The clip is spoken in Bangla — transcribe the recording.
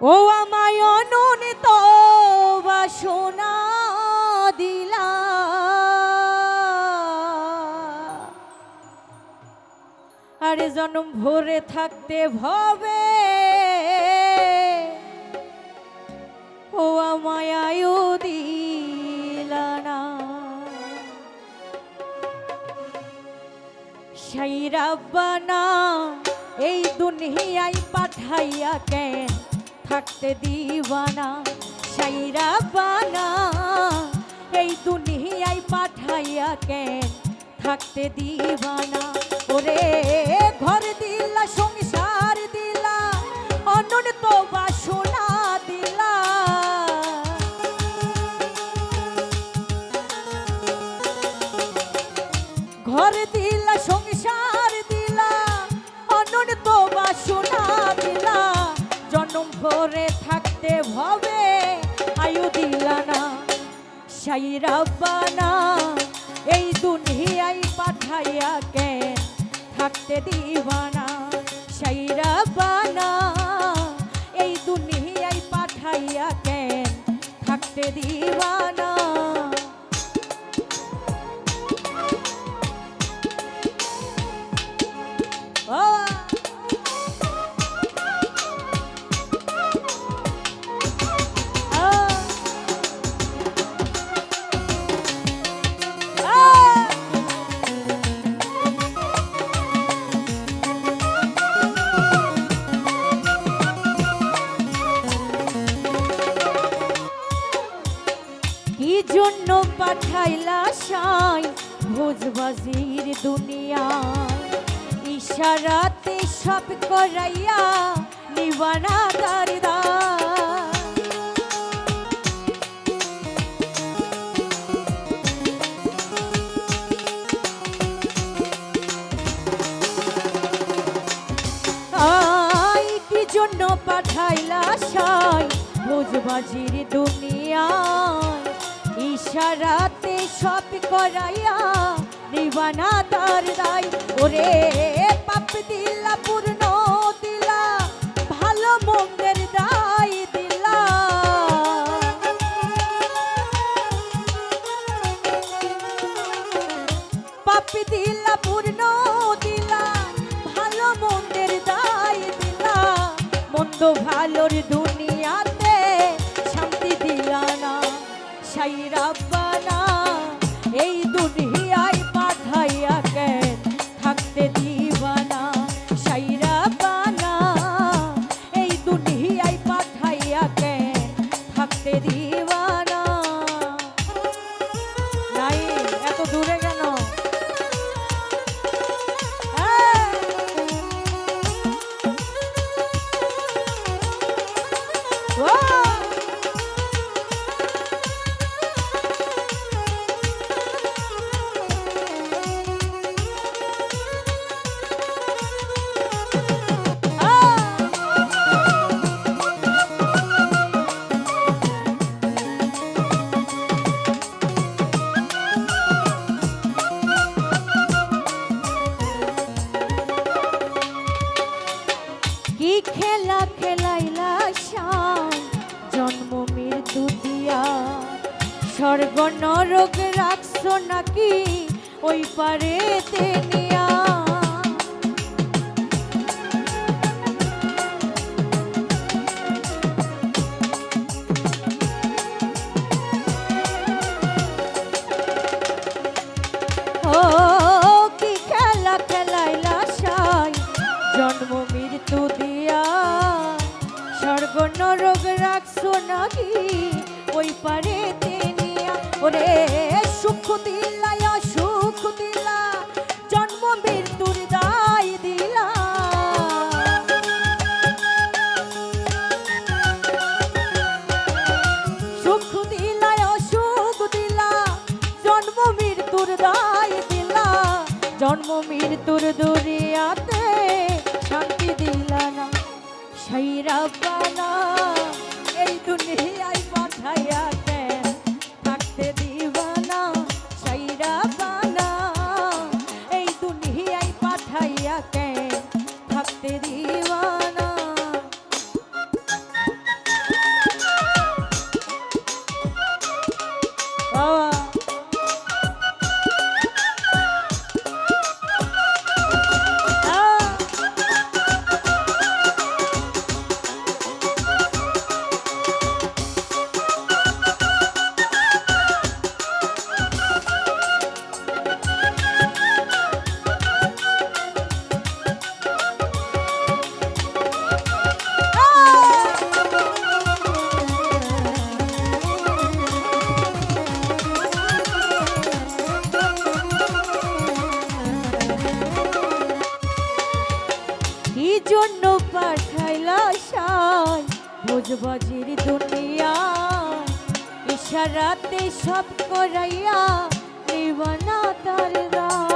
ও আমায় অনন্ত বাসনা দিলা, আরে জন্ম ভরে থাকতে ভবে ও আমায় আয়ু দিলা না। সেই রাব্বানা এই দুনিয়ায় পাঠাইয়া কেন থাকতে দিবানা। সেই রাব্বানা এই দুনিয়ায় পাঠাইয়া কেন থাকতে দিবানা। ওরে ঘর দিলা সংসার দিলা অনন্ত বাসনা দিলা, ঘর দিলা সংসার দিলা অনন্ত বাসনা দিলা, জন্ম ভরে থাকতে ভবে আয়ু দিলা না। সেই রাব্বানা এই দুনিয়ায় পাঠাইয়া কেন থাকতে দিবানা। সেই রাব্বানা এই দুনিয়ায় পাঠাইয়া কেন থাকতে দিবানা। কি জন্য পাঠাইলা সাই ভোজবাজির দুনিয়ায়, ইশারাতে সব করাইয়া নিবানা দারদা। কি জন্য পাঠাইলা সাই ভোজবাজির দুনিয়ায়, ইশারাতে সব করাইয়া নিবানা তার দায়। ওরে পাপ দিলা পূর্ণ দিলা ভালো মন্দের দায় দিলা, পাপ দিলা পূর্ণ দিলা ভালো মন্দের দায় দিলা, মন্দ ভালোর দুনিয়াতে শান্তি দিলা না। সেই রাব্বানা এই দুনিয়ায় পাঠাইয়া কেন থাকতে দিবানা। সেই রাব্বানা এই দুনিয়ায় পাঠাইয়া কেন থাকতে দিবানা। নাই এত দূরে কেন? কি খেলা খেলাইলা সাই জন্ম মৃত্যু দিয়া, স্বর্গ নরক রাখছো নাকি ওই পারেতে নিয়া। ও কি খেলা খেলাইলা সাই জন্ম মৃত্যু দিয়া, স্বর্গ নরক রাখছো নাকি ওই পারেতে নিয়া। ওরে সুখ দিলা অসুখ দিলা জন্ম মৃত্যুর দায় দিলা, সুখ দিলা অসুখ দিলা জন্ম মৃত্যুর দায় দিলা, জন্ম মৃত্যুর দুনিয়াতে শান্তি দিলা না। সেই রাব্বানা এই দুনিয়ায় পাঠাইয়া কেন থাকতে দিবানা। সেই রাব্বানা জন্য পাঠাইলা সাই ভোজবাজির দুনিয়া ইশারাতে সব করাইয়া নিবানা তার রাত